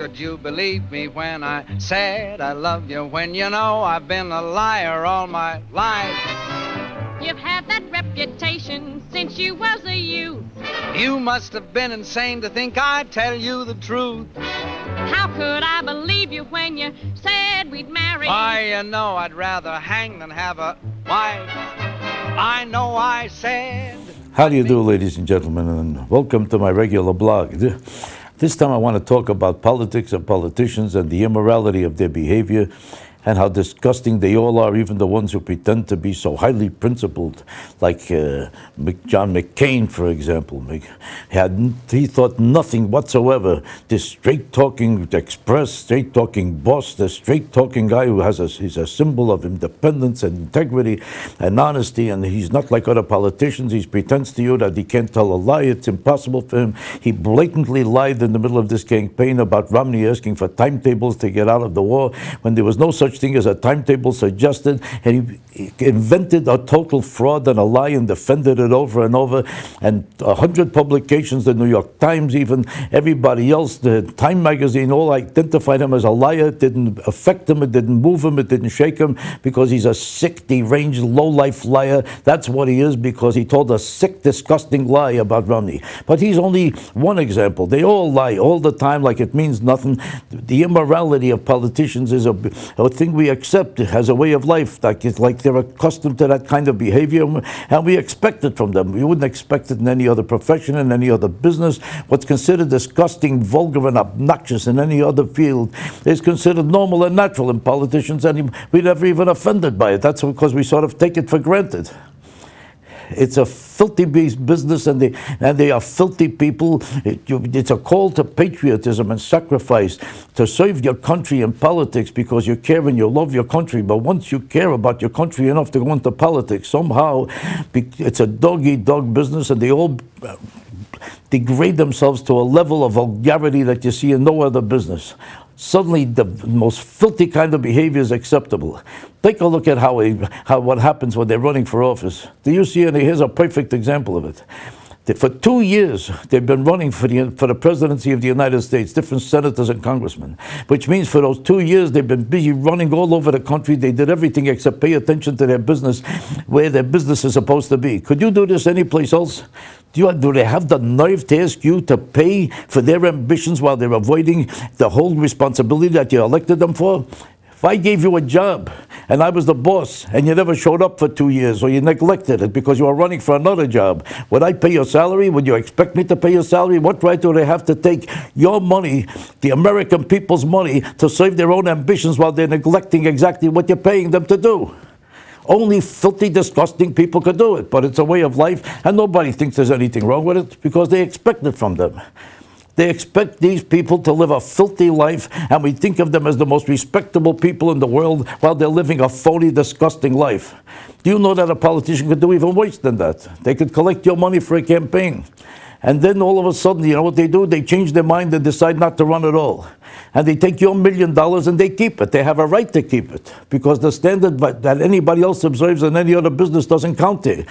could you believe me when I said I love you? When you know I've been a liar all my life. You've had that reputation since you was a youth. You must have been insane to think I'd tell you the truth. How could I believe you when you said we'd marry? Why, you know I'd rather hang than have a wife. I know I said... How do you do, ladies and gentlemen, and welcome to my regular blog. This time I want to talk about politics and politicians and the immorality of their behavior and how disgusting they all are, even the ones who pretend to be so highly principled, like John McCain, for example. He thought nothing whatsoever. This straight-talking express, straight-talking boss, the straight-talking guy who he's a symbol of independence and integrity and honesty, and he's not like other politicians. He pretends to you that he can't tell a lie. It's impossible for him. He blatantly lied in the middle of this campaign about Romney asking for timetables to get out of the war when there was no such thing as a timetable suggested, and he invented a total fraud and a lie and defended it over and over, and 100 publications, the New York Times, even everybody else, the Time magazine, all identified him as a liar. It didn't affect him, it didn't move him, it didn't shake him, because he's a sick, deranged, low-life liar. That's what he is, because he told a sick, disgusting lie about Romney. But he's only one example. They all lie all the time like it means nothing. The immorality of politicians is a thing we accept as a way of life. Like they're accustomed to that kind of behavior, and we expect it from them. We wouldn't expect it in any other profession, in any other business. What's considered disgusting, vulgar, and obnoxious in any other field is considered normal and natural in politicians, and we're never even offended by it. That's because we sort of take it for granted. It's a filthy business, and they are filthy people. It's a call to patriotism and sacrifice to serve your country in politics because you care and you love your country. But once you care about your country enough to go into politics, somehow it's a dog-eat-dog business, and they all degrade themselves to a level of vulgarity that you see in no other business. Suddenly, the most filthy kind of behavior is acceptable. Take a look at what happens when they're running for office. Do you see any? Here's a perfect example of it. For 2 years, they've been running for the presidency of the United States, different senators and congressmen, which means for those 2 years, they've been busy running all over the country. They did everything except pay attention to their business, where their business is supposed to be. Could you do this anyplace else? Do they have the nerve to ask you to pay for their ambitions while they're avoiding the whole responsibility that you elected them for? If I gave you a job and I was the boss and you never showed up for 2 years, or you neglected it because you were running for another job, would I pay your salary? Would you expect me to pay your salary? What right do they have to take your money, the American people's money, to serve their own ambitions while they're neglecting exactly what you're paying them to do? Only filthy, disgusting people could do it, but it's a way of life, and nobody thinks there's anything wrong with it because they expect it from them. They expect these people to live a filthy life, and we think of them as the most respectable people in the world while they're living a phony, disgusting life. Do you know that a politician could do even worse than that? They could collect your money for a campaign. And then all of a sudden, you know what they do? They change their mind and decide not to run at all. And they take your $1 million and they keep it. They have a right to keep it because the standard that anybody else observes in any other business doesn't count there.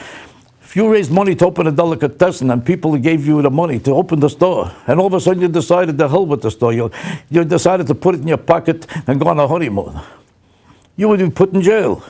If you raised money to open a delicatessen and people gave you the money to open the store, and all of a sudden you decided to hell with the store, you decided to put it in your pocket and go on a honeymoon, you would be put in jail.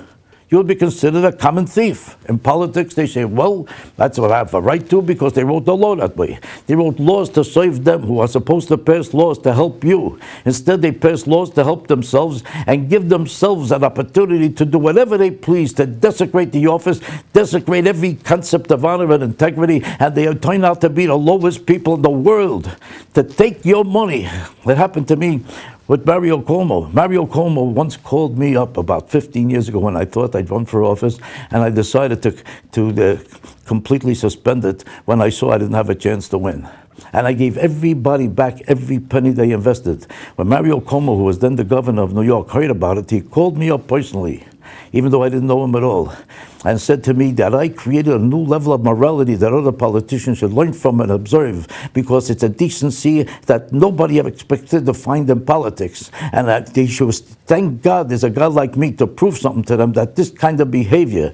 You would be considered a common thief. In politics, they say, well, that's what I have a right to because they wrote the law that way. They wrote laws to serve them who are supposed to pass laws to help you. Instead, they pass laws to help themselves and give themselves an opportunity to do whatever they please, to desecrate the office, desecrate every concept of honor and integrity, and they turn out to be the lowest people in the world. To take your money. That happened to me with Mario Cuomo. Mario Cuomo once called me up about 15 years ago when I thought I'd run for office, and I decided to completely suspend it when I saw I didn't have a chance to win. And I gave everybody back every penny they invested. When Mario Cuomo, who was then the governor of New York, heard about it, he called me up personally, even though I didn't know him at all, and said to me that I created a new level of morality that other politicians should learn from and observe, because it's a decency that nobody ever expected to find in politics, and that they should thank God there's a guy like me to prove something to them, that this kind of behavior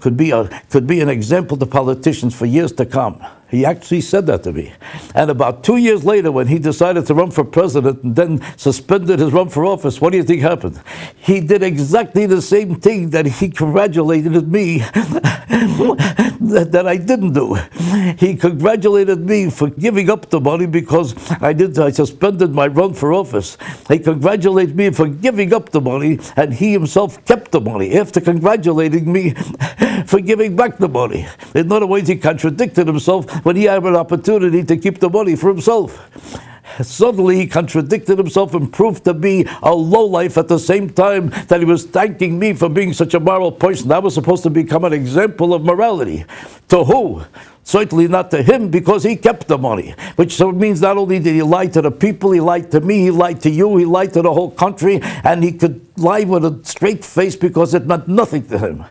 could be an example to politicians for years to come. He actually said that to me. And about 2 years later, when he decided to run for president and then suspended his run for office, what do you think happened? He did exactly the same thing that he congratulated me that I didn't do. He congratulated me for giving up the money because I suspended my run for office. He congratulated me for giving up the money, and he himself kept the money after congratulating me for giving back the money. In other words, he contradicted himself when he had an opportunity to keep the money for himself. Suddenly he contradicted himself and proved to be a lowlife at the same time that he was thanking me for being such a moral person. I was supposed to become an example of morality. To who? Certainly not to him, because he kept the money. Which so means not only did he lie to the people, he lied to me, he lied to you, he lied to the whole country, and he could lie with a straight face because it meant nothing to him.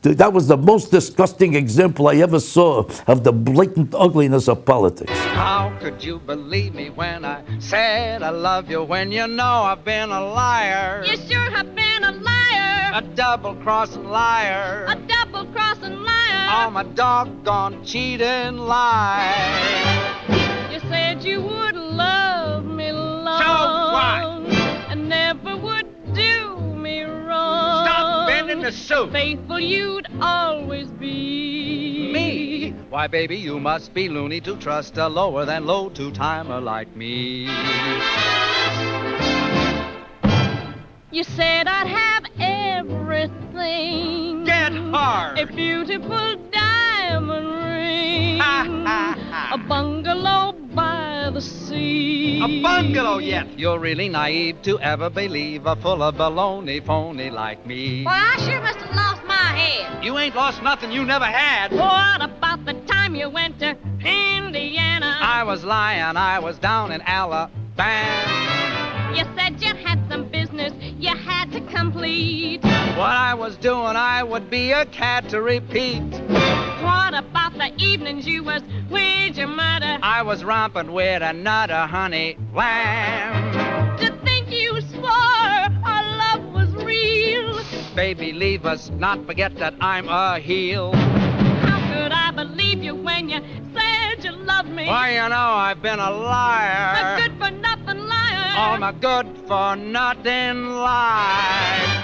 That was the most disgusting example I ever saw of the blatant ugliness of politics. How could you believe me when I said I love you when you know I've been a liar? You sure have been a liar. A double-crossing liar. A double-crossing liar. Oh, my doggone cheating lie. You said you would love me long. So what? And never would do me wrong. Stop bending the suit. Faithful you'd always be. Me? Why, baby, you must be loony to trust a lower than low two-timer like me. You said I'd have everything. Get hard. A beautiful diamond ring. Ha, ha, ha. A bungalow by the sea. A bungalow yet. You're really naive to ever believe a full of baloney phony like me. Well, I sure must have lost my head. You ain't lost nothing you never had. What about the time you went to Indiana? I was lying, I was down in Alabama. You said you had some business you had to complete. What I was doing, I would be a cat to repeat. What about the evenings you was with your mother? I was romping with another honey lamb. To think you swore our love was real. Baby, leave us, not forget that I'm a heel. How could I believe you when you said you loved me? Why, you know I've been a liar. A good-for-nothing liar. All my good-for-nothing life.